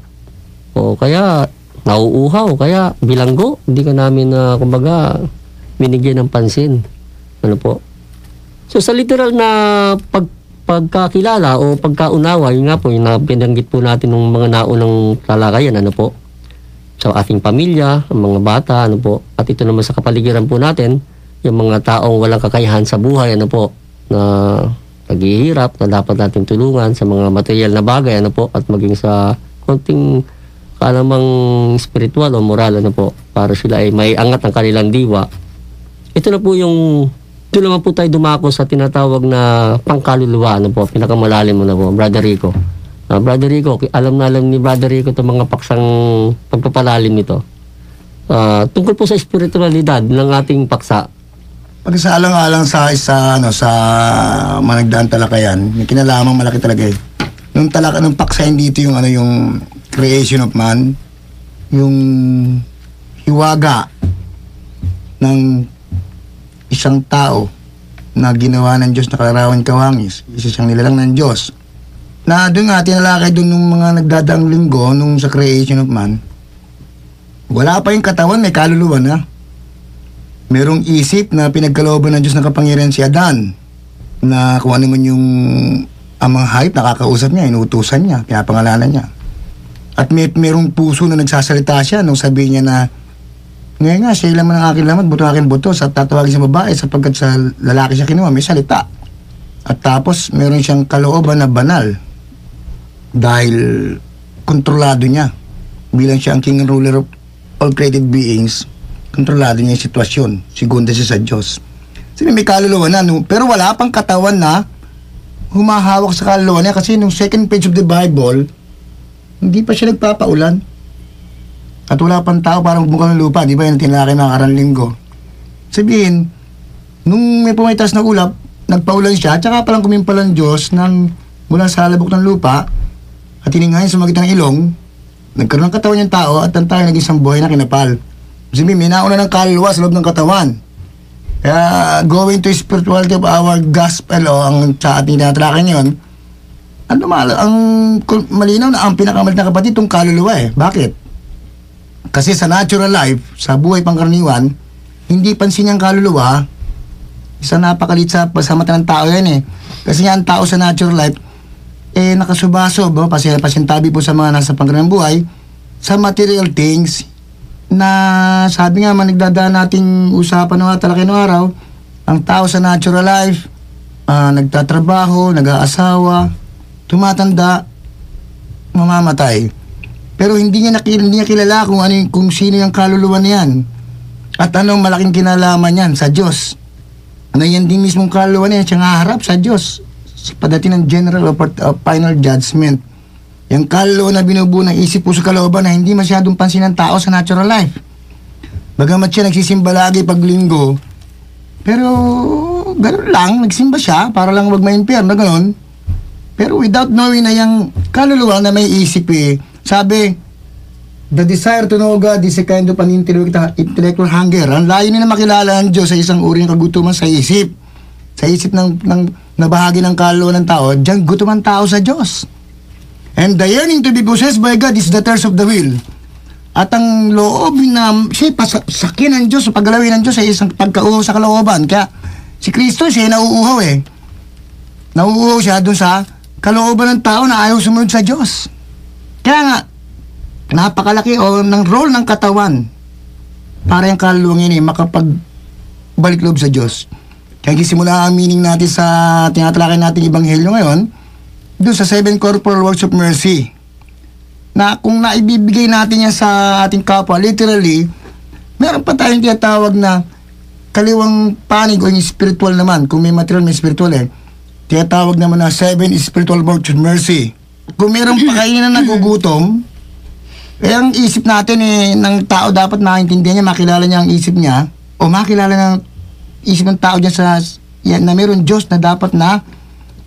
o kaya nauuhaw, kaya bilanggo, hindi ka namin kumbaga binigyan ng pansin. Ano po? So sa literal na pagkakilala o pagkaunawa, yun nga po, yung pinanggit po natin ng mga naunang talakayan, ano po, sa ating pamilya, ang mga bata, ano po, at ito naman sa kapaligiran po natin, yung mga taong walang kakayahan sa buhay, ano po, na naghihirap, na dapat natin tulungan sa mga material na bagay, ano po, at maging sa konting kalamang spiritual o moral, ano po, para sila ay may angat ang kanilang diwa. Ito na po yung, ito naman po tayo dumako sa tinatawag na pangkaluluwa, ano po, pinakamalalim mo na po, Brother Rico. Brother Rico, alam na alam ni Brother Rico itong mga paksang pagpapalalim nito. Tungkol po sa spiritualidad ng ating paksa, Pagkasaalang-alang sa managdaan talakayan, may kinalamang malaki talaga eh. Nung paksain dito yung yung creation of man, yung hiwaga ng isang tao na ginawa ng Diyos na kalarawan kawangis, isa siyang nilalang ng Diyos. Na doon nga, tinalakay doon nung mga nagdadaang linggo nung sa creation of man, wala pa yung katawan, may kaluluwa na. Merong isip na pinagkalooban ng Diyos ng kapangyarihan si Adan, na kung ano man yung amang hayop, nakakausap niya, inuutusan niya, pinapangalanan niya. At merong puso na nagsasalita siya nung sabihin niya na, ngayon nga, siya laman ang aking laman, buto ang aking buto, sa tatawagin sa babae, sapagkat sa lalaki siya kinuha, may salita. At tapos, meron siyang kalooban na banal, dahil kontrolado niya. Bilang siya ang king and ruler of all created beings, kontrolado niya yung sitwasyon. Segunda siya sa Diyos. Sino may kaluluwa na, pero wala pang katawan na humahawak sa kaluluwa niya kasi nung second page of the Bible, hindi pa siya nagpapaulan. At wala pang tao parang bumuka ng lupa. Di ba yung tinalakay mga karang linggo? Sabihin, nung may pumitas na ulap, nagpaulan siya, tsaka palang kumimpalan Diyos mula sa labok ng lupa at hiningayin sa magitan ng ilong, nagkaroon ng katawan yung tao at ang tayo naging isang buhay na kinapal. Sabihin, may nauna ng kaluluwa sa loob ng katawan. Kaya going to spirituality of our gospel ang sa ating tinatrakan yun, ang malinaw na ang pinakamalit na kapatid itong kaluluwa Bakit? Kasi sa natural life, sa buhay pangkaraniwan, hindi pansin yung kaluluwa, isa napakalit sa mata ng tao yan Kasi nga ang tao sa natural life, nakasubaso, pasintabi po sa mga nasa pangkaraniwang buhay, sa material things, na sabi nga nagdadaan nating usapan ng talaking araw, ang tao sa natural life, nagtatrabaho, nag-aasawa, tumatanda, mamamatay. Pero hindi niya kilala kung sino yung kaluluwa niyan at anong malaking kinalaman niyan sa Diyos. Na yan din mismong kaluluwa niya, siya haharap sa Diyos sa pagdating ng general or final judgment. Yung kaluluwa na binubuo ng isip puso kalooban na hindi masyadong pansin ng tao sa natural life. Bagamat siya nagsisimba lagi pag linggo, pero gano'n lang, nagsimba siya para lang wag ma-impyerno, gano'n. Pero without knowing na yung kaluluwa na may isip sabi, the desire to know God is a kind of an intellectual hunger. Ang layo na makilala ang Diyos sa isang uri ng kagutuman sa isip. Sa isip ng bahagi ng kaluluwa ng tao, diyan gutuman tao sa Diyos. And the yearning to be possessed by God is the thirst of the will. At ang loob na siya pasakin ng Diyos, paggalawin ng Diyos sa isang pagkauhaw sa kalooban. Kaya si Kristo siya nauuhaw Nauuhaw siya dun sa kalooban ng tao na ayaw sumunod sa Diyos. Kaya nga, napakalaki ng role ng katawan para yung kaluluwang yun makapagbalik loob sa Diyos. Kaya gisimula ang meaning natin sa tinatalakay natin Ebanghelyo ngayon doon sa 7 corporal works of mercy na kung naibibigay natin yan sa ating kapwa, literally, meron pa tayong tinatawag na kaliwang panig o yung spiritual naman. Kung may material, may spiritual tinatawag naman na 7 spiritual works of mercy. Kung meron pa kayo na nagugutom, ang isip natin ng tao dapat maintindihan niya, makilala niya ang isip niya, o makilala ng isip ng tao dyan na meron Diyos na dapat na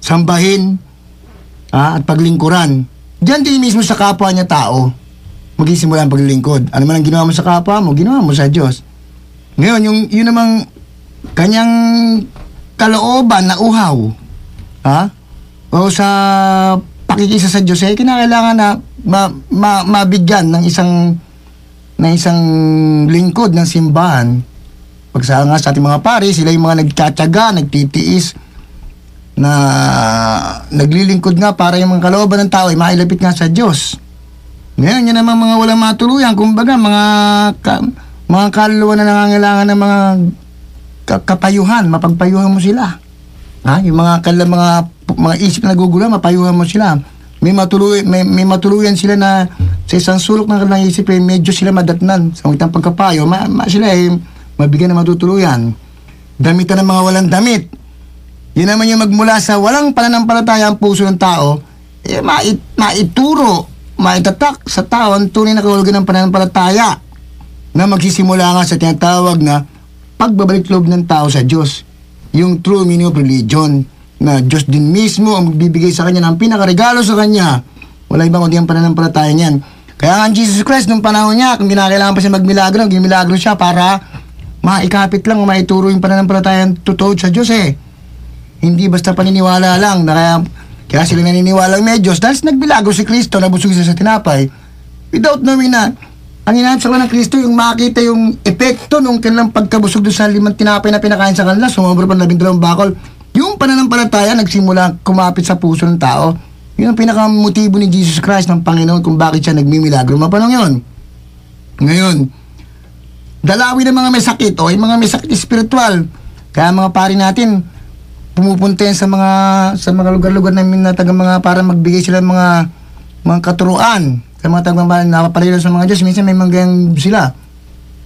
sambahin at paglingkuran. Diyan din mismo sa kapwa niya tao, magsisimula ang paglilingkod. Ano man ang ginawa mo sa kapwa mo, ginawa mo sa Diyos. Ngayon, yun namang kanyang kalooban na uhaw, o sa pakikisa sa Diyos, kinakailangan na mabigyan ng isang lingkod ng simbahan. Pagsa nga sa ating mga pari, sila yung mga nagtsatsaga, nagtitiis, na naglilingkod nga para yung mga kalooban ng tao ay mailapit nga sa Diyos. Ngayon, yan naman mga walang matuluyan, kumbaga mga kaluluwa na nangangailangan ng mga kapayuhan, mapagpayuhan mo sila. Yung mga isip na nagugulo, mapayuhan mo sila. May matuluyan sila na sa isang sulok ng kanilang isip medyo sila madatnan sa itang pagkapayo, sila mabigyan na matutuluyan. Damitan ng mga walang damit. Yun naman yung magmula sa walang pananampalataya ang puso ng tao, maitatak sa tao ang tunay na kahulugan ng pananampalataya na magsisimula nga sa tinatawag na pagbabalik loob ng tao sa Diyos. Yung true meaning of religion, na Diyos din mismo ang magbibigay sa kanya ng pinakaregalo sa kanya. Wala ibang kundi ang pananampalataya niyan. Kaya nga Jesus Christ, nung panahon niya, kung kinakailangan pa siya magmilagro, nagmilagro siya para maikapit lang o maituro yung pananampalataya totoo sa Diyos Hindi basta paniniwala lang na kaya sila naniniwala may Diyos dahil nagbilagro si Kristo, nabusog siya sa tinapay without knowing na ang hinahanap sa kanila ng Kristo yung makita yung epekto nung kanilang pagkabusog doon sa 5 tinapay na pinakain sa kanila, sumobra pa 12 bakol. Yung pananampalataya nagsimula kumapit sa puso ng tao. Yun ang pinakamotibo ni Jesus Christ ng Panginoon kung bakit siya nagmimilagro. Mapanong yun. Ngayon, dalawin ng mga may sakit o yung mga may sakit spiritual. Kaya mga pari natin pumupunta yan sa mga lugar-lugar namin na mga para magbigay sila mga katuruan sa mga tagang napapalilo sa mga Diyos. Minsan may mga ganyan sila.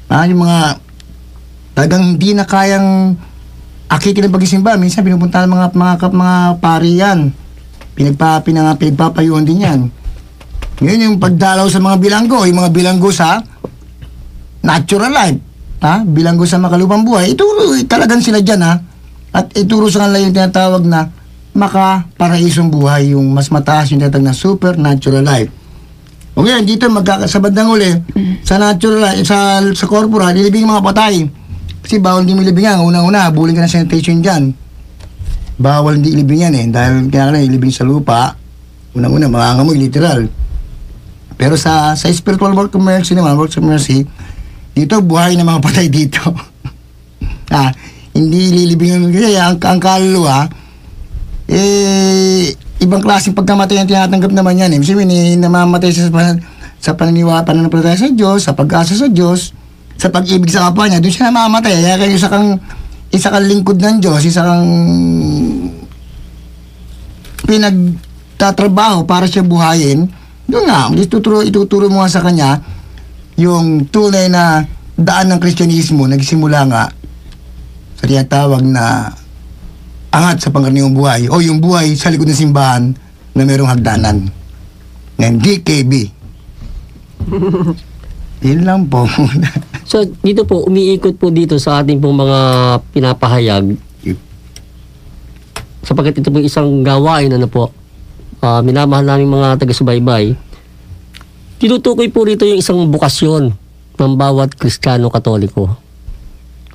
Yung mga tagang hindi na kayang akitin ng pagsisimba. Minsan pinupunta ng mga pari yan. Pinagpapayuhan din yan. Ngayon yung pagdalaw sa mga bilanggo, yung mga bilanggo sa natural life. bilanggo sa makalupang buhay, ituro talagang sila dyan, at ituro sa kanila yung tinatawag na makaparaisong buhay, yung mas mataas yung tinatawag na supernatural life. O ngayon, dito sa bandang uli, sa natural life, sa corporal, ilibing mga patay. Kasi bawal hindi mo ilibingan. Unang-una, habulin ka ng sanitation dyan. Bawal hindi ilibingan dahil kailangan ilibing sa lupa. Unang-una, mangangamoy, literal. Pero sa spiritual work of mercy naman, works of mercy, dito, buhay na mga patay dito. Hindi ililibingan. Kaya ang kaluluwa, ibang klaseng pagkamatay ang tinatanggap naman yan. Kasi namamatay sa pananampalataya sa Diyos, sa pag-asa sa Diyos, sa pag-ibig sa kapwa niya, doon siya namamatay. Kaya isa kang lingkod ng Diyos, isa kang pinagtatrabaho para siya buhayin, doon nga, ituturo mo nga sa kanya yung tunay na daan ng Kristyanismo, nagsimula nga sa tinatawag na angat sa pangkaraniwang buhay o yung buhay sa likod ng simbahan na mayroong hagdanan ng DKB. Yun lang po. So, dito po, umiikot po dito sa ating pong mga pinapahayag. Sapagkat ito po isang gawain, minamahal namin mga taga-subaybay. Tinutukoy po rito yung isang bukasyon ng bawat Kristiyano Katoliko.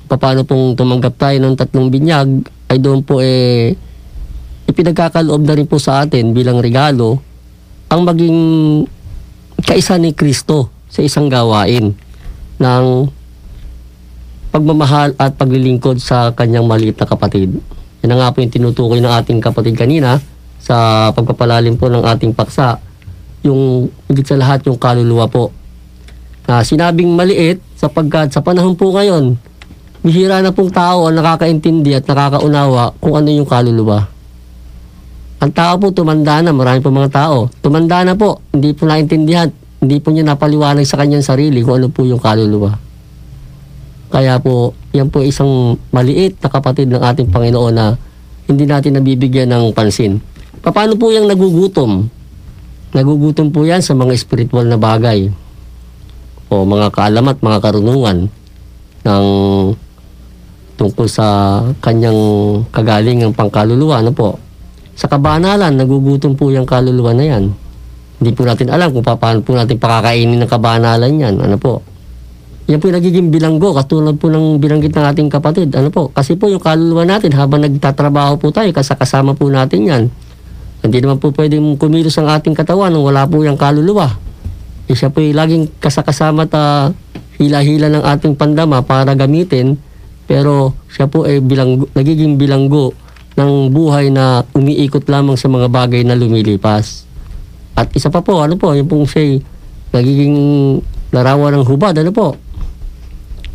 Paano pong tumanggap tayo ng 3 binyag, ay doon po ipinagkakaloob na rin po sa atin bilang regalo ang maging kaisa ni Kristo sa isang gawain ng pagmamahal at paglilingkod sa kanyang maliit na kapatid. Yan nga po yung tinutukoy ng ating kapatid kanina sa pagpapalalim po ng ating paksa, yung higit sa lahat yung kaluluwa po. Sinabing maliit sapagkat sa panahon po ngayon, bihira na pong tao ang nakakaintindi at nakakaunawa kung ano yung kaluluwa. Ang tao po tumanda na, marami po mga tao. Tumanda na po, hindi po naintindihan, hindi po niya napaliwanag sa kanyang sarili kung ano po yung kaluluwa. Kaya po, yan po isang maliit na kapatid ng ating Panginoon na hindi natin nabibigyan ng pansin. Paano po yung nagugutom? Nagugutom po yan sa mga spiritual na bagay o mga kaalamat, mga karunungan ng tungkol sa kanyang kagalingang pangkaluluwa. Sa kabanalan, nagugutom po yung kaluluwa na yan. Hindi po natin alam kung paano po natin pakakainin ng kabanalan yan. Yan po yung nagiging bilanggo, katulad po ng bilanggit ng ating kapatid. Kasi po yung kaluluwa natin, habang nagtatrabaho po tayo, kasama po natin yan. Hindi naman po pwedeng kumilos ang ating katawan nung wala po yung kaluluwa. Siya po yung laging kasakasama at hila-hila ng ating pandama para gamitin, pero siya po ay nagiging bilanggo ng buhay na umiikot lamang sa mga bagay na lumilipas. At isa pa po, yung pong siya nagiging larawan ng hubad,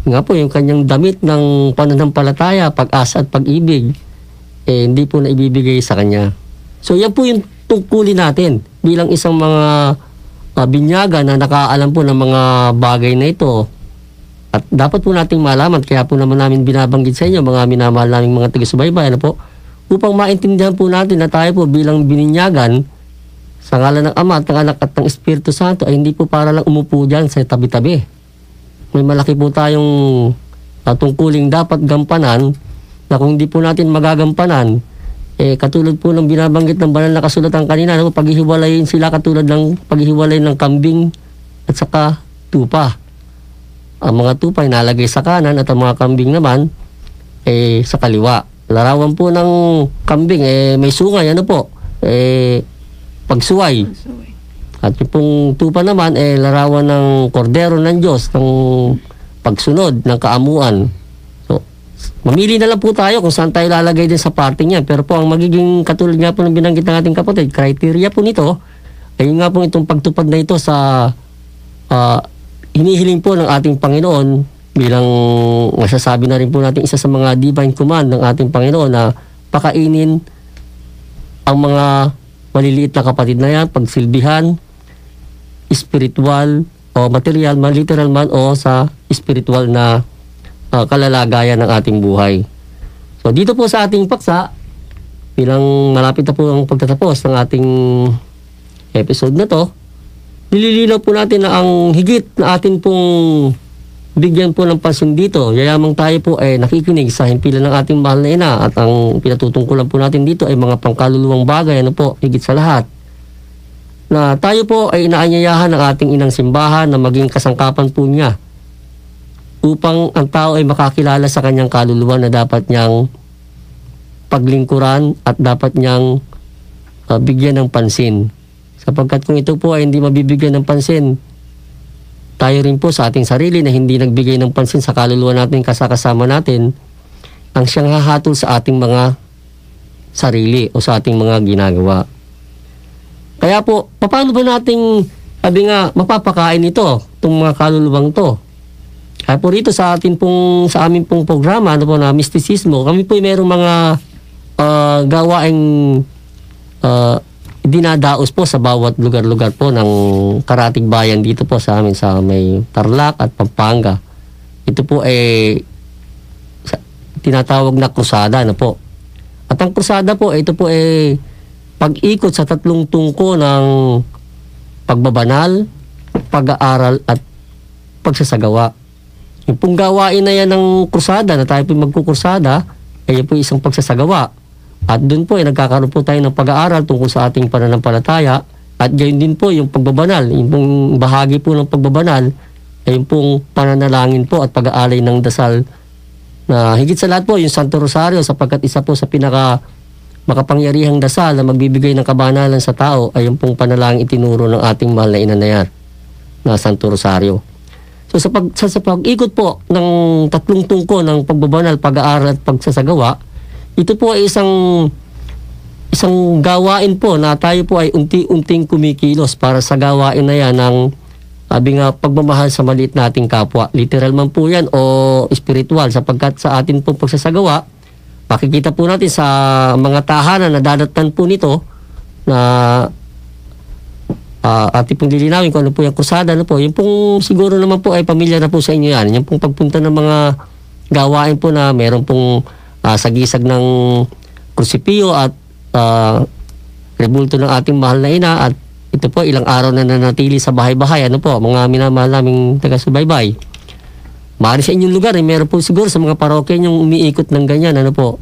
nga po, yung kanyang damit ng pananampalataya, pag-asa at pag-ibig, hindi po na ibibigay sa kanya. So, yan po yung tungkulin natin bilang isang mga binyaga na nakaalam po ng mga bagay na ito. At dapat po nating malaman, kaya po naman namin binabanggit sa inyo, mga minamahal naming mga taga-subaybay, upang maintindihan po natin na tayo po bilang bininyagan sa ngalan ng Ama at ng Anak at ng Espiritu Santo ay hindi po para lang umupo dyan sa tabi-tabi. May malaki po tayong tungkuling dapat gampanan na kung hindi po natin magagampanan, katulad po ng binabanggit ng banal na kasulatan kanina, paghihiwalayin sila katulad ng paghihiwalay ng kambing at saka tupa. Ang mga tupa ay nalagay sa kanan at ang mga kambing naman sa kaliwa. Larawan po ng kambing, may sungay, pagsuway. At yung pong tupa naman, larawan ng kordero ng Diyos, ng pagsunod, ng kaamuan. So, mamili na lang po tayo kung saan tayo lalagay din sa parting yan. Pero po, ang magiging katulad nga po ng binanggit ng ating kapatid, criteria po nito, ay nga po itong pagtupad na ito sa hinihiling po ng ating Panginoon, bilang masasabi na rin po natin isa sa mga divine command ng ating Panginoon na pakainin ang mga maliliit na kapatid na yan, pagsilbihan, spiritual o material man, literal man o sa spiritual na kalalagayan ng ating buhay. So dito po sa ating paksa, bilang malapit na po ang pagtatapos ng ating episode na to, nililinaw po natin na ang higit na atin pong bigyan po ng pansin dito. Yayamang tayo po ay nakikinig sa himpilan ng ating mahal na ina at ang pinatutungkulan po natin dito ay mga pangkaluluwang bagay, ano po, higit sa lahat. Na tayo po ay inaanyayahan ng ating inang simbahan na maging kasangkapan po niya upang ang tao ay makakilala sa kanyang kaluluwa na dapat niyang paglingkuran at dapat niyang bigyan ng pansin. Sapagkat kung ito po ay hindi mabibigyan ng pansin, tayo rin po sa ating sarili na hindi nagbigay ng pansin sa kaluluwa natin, kasama natin, ang siyang hahatol sa ating mga sarili o sa ating mga ginagawa. Kaya po, paano ba nating, sabi nga, mapapakain ito, itong mga kaluluwang to? Kaya po rito sa aming pong programa, ano po, na Mistisismo, kami po mayroong mga gawaing dinadaos po sa bawat lugar-lugar po ng karatig bayan dito po sa amin sa may Tarlac at Pampanga. Ito po ay tinatawag na krusada na po. At ang krusada po, ito po ay pag-ikot sa 3 tungko ng pagbabanal, pag-aaral at pagsasagawa. Yung pong gawain na yan ng krusada na tayo po magkukursada, ay po isang pagsasagawa. At doon po ay nagkakaroon po tayo ng pag-aaral tungkol sa ating pananampalataya at gayon din po yung pagbabanal. Yung pong bahagi po ng pagbabanal ay yung pong pananalangin po at pag-aalay ng dasal na higit sa lahat po yung Santo Rosario, sapagkat isa po sa makapangyarihang dasal na magbibigay ng kabanalan sa tao ay yung pong panalangin itinuro ng ating mahal na ina na yan, na Santo Rosario. So sa pag-ikot po ng 3 tungko ng pagbabanal, pag-aaral at pagsasagawa, ito po ay isang gawain po na tayo po ay unti-unting kumikilos para sa gawain na yan ng pagmamahal sa maliit nating kapwa. Literal man po yan o spiritual, sapagkat sa atin pong pagsasagawa, makikita po natin sa mga tahanan na dadatnan po nito na ating pong lilinawin kung ano po yung krusada, ano po. Yung pong siguro naman po ay pamilyar na po sa inyo yan. Yung pong pagpunta ng mga gawain po na meron pong sagisag ng krusipio at rebulto ng ating mahal na ina, at ito po ilang araw na nanatili sa bahay-bahay, ano po, mga minamahal naming taga-subaybay. Maaari sa inyong lugar, meron po siguro sa mga parokya yung umiikot ng ganyan, ano po.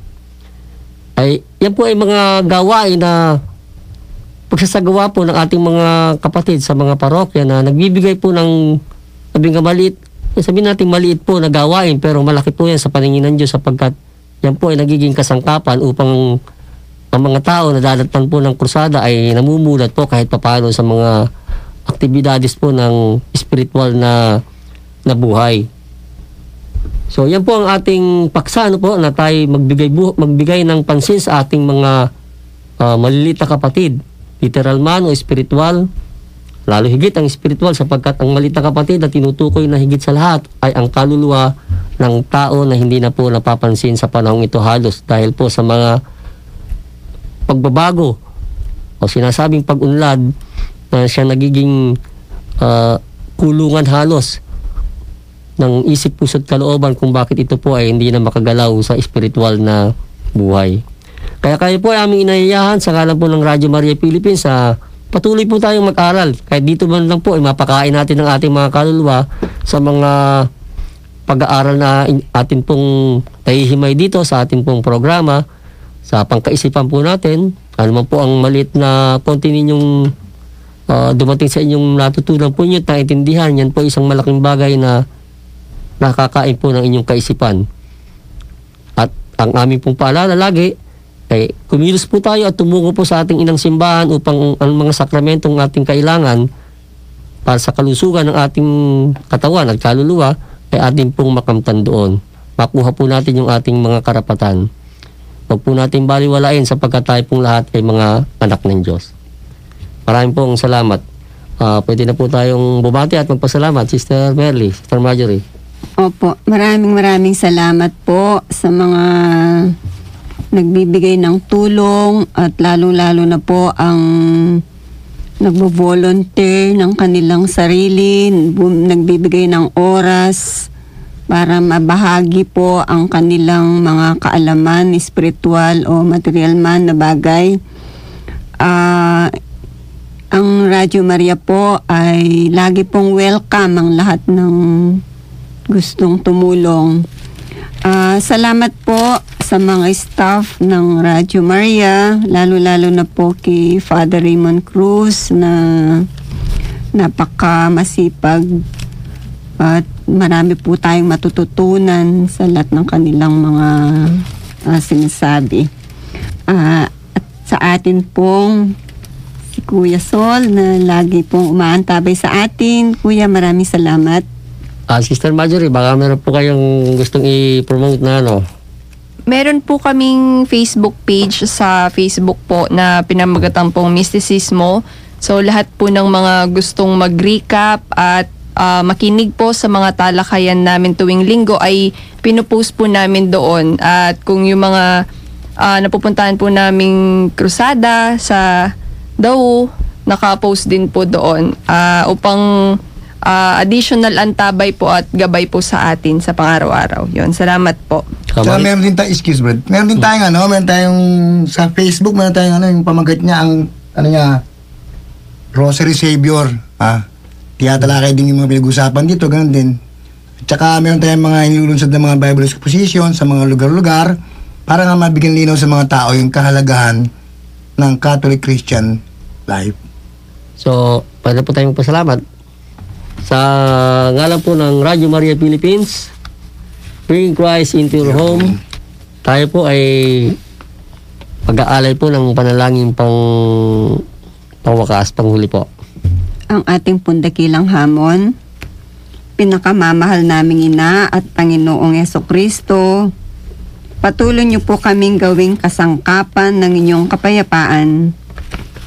Ay, yan po ay mga gawain na pagsasagawa po ng ating mga kapatid sa mga parokya na nagbibigay po ng sabihin natin maliit po na gawain, pero malaki po yan sa paningin ng Diyos, sapagkat yan po ay nagiging kasangkapan upang ang mga tao na dadatnan po ng krusada ay namumulat po kahit papaano sa mga aktibidades po ng spiritual na buhay. So yan po ang ating paksa, ano po, na tayo magbigay ng pansin sa ating mga maliliit na kapatid, literal man o spiritual, lalo higit ang spiritual, sapagkat ang maliit na kapatid na tinutukoy na higit sa lahat ay ang kaluluwa ng tao na hindi na po napapansin sa panahong ito halos dahil po sa mga pagbabago o sinasabing pag-unlad na siya nagiging kulungan halos ng isip, puso't kalooban kung bakit ito po ay hindi na makagalaw sa spiritual na buhay. Kaya kayo po ay aming inayayahan sa ngalan po ng Radyo Maria Philippines sa patuloy po tayong mag-aral. Kahit dito man lang po ay mapakain natin ang ating mga kaluluwa sa mga pag-aaral na atin pong tahihimay dito sa ating pong programa, sa pangkaisipan po natin. Ano man po ang maliit na konti ninyong dumating sa inyong natutunan po nyo at naiintindihan, yan po isang malaking bagay na nakakain po ng inyong kaisipan. At ang aming pong paalala lagi, ay kumilos po tayo at tumungo po sa ating inang simbahan upang ang mga sakramentong ating kailangan para sa kalusugan ng ating katawan at kaluluwa ay ating pong makamtan doon. Makuha po natin yung ating mga karapatan. Huwag po natin baliwalain sapagkat tayo pong lahat ay mga anak ng Diyos. Maraming pong salamat. Pwede na po tayong bumati at magpasalamat, Sister Merly, Sister Marjorie. Opo, maraming salamat po sa mga nagbibigay ng tulong at lalong-lalo na po ang nagbo-volunteer ng kanilang sarili, nagbibigay ng oras para mabahagi po ang kanilang mga kaalaman, spiritual o material man na bagay. Ang Radyo Maria po ay lagi pong welcome ang lahat ng gustong tumulong. Salamat po sa mga staff ng Radyo Maria, lalo-lalo na po kay Father Raymond Cruz na napaka-masipag at marami po tayong matututunan sa lahat ng kanilang mga sinasabi. At sa atin pong si Kuya Sol na lagi pong umaantabay sa atin. Kuya, maraming salamat. Sister Marjorie, baka meron po kayong gustong i-promote na ano? Meron po kaming Facebook page sa Facebook po na pinamagatang pong Mistisismo. So lahat po ng mga gustong mag-recap at makinig po sa mga talakayan namin tuwing linggo ay pinupost po namin doon. At kung yung mga napupuntahan po naming krusada sa Dao, nakapost din po doon upang additional antabay po at gabay po sa atin sa pang-araw-araw. Yun, salamat po. Tsaka meron din tayong, excuse Brad, meron din tayong meron tayong sa Facebook, meron tayong yung pamagat niya, ang Rosary Savior. Tiyatalakay din yung mga pinag-usapan dito, ganun din. Tsaka meron tayong mga inilulunsad ng mga Bible exposition sa mga lugar-lugar para nga mabigyan linaw sa mga tao yung kahalagahan ng Catholic Christian life. So, pwede po tayong pasalamat. Sa ngalan po ng Radyo Maria Philippines, Bring Christ into your home, tayo po ay pag-aalay po ng panalangin pangwakas, panghuli po. Ang ating pundakilang hamon, pinakamamahal naming Ina at Panginoong Jesucristo, patuloy niyo po kaming gawing kasangkapan ng inyong kapayapaan,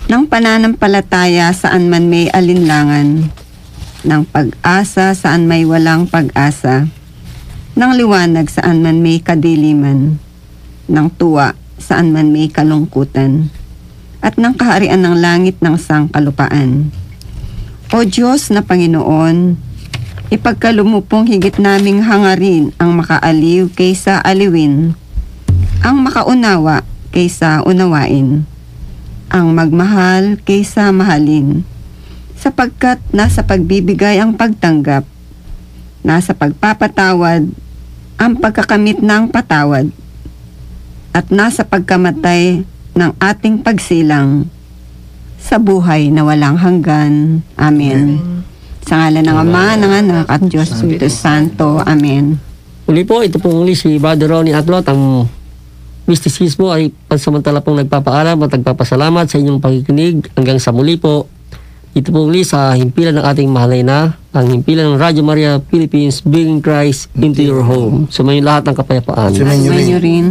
ng pananampalataya saan man may alinlangan, ng pag-asa saan may walang pag-asa, ng liwanag saan man may kadiliman, ng tuwa saan man may kalungkutan, at ng kaharian ng langit ng sangkalupaan. O Diyos na Panginoon, ipagkalumupong higit naming hangarin ang makaaliw kaysa aliwin, ang makaunawa kaysa unawain, ang magmahal kaysa mahalin, sapagkat nasa pagbibigay ang pagtanggap, nasa pagpapatawad ang pagkakamit ng patawad, at nasa pagkamatay ng ating pagsilang sa buhay na walang hanggan. Amen. Sa ngalan ng Ama, ng Anak, at Diyos Espiritu Santo. Amen. Uli po, ito pong uli si Brother Ronnie Atlot. Ang Mistisismo ay pansamantala pong nagpapaalam at nagpapasalamat sa inyong pakikinig. Hanggang sa muli po, ito pong uli sa himpilan ng ating mahal na Ina, ang himpilan ng Radyo Maria Philippines, Bringing Christ into your home. Sumayin lahat ng kapayapaan. Sumayin niyo rin. rin.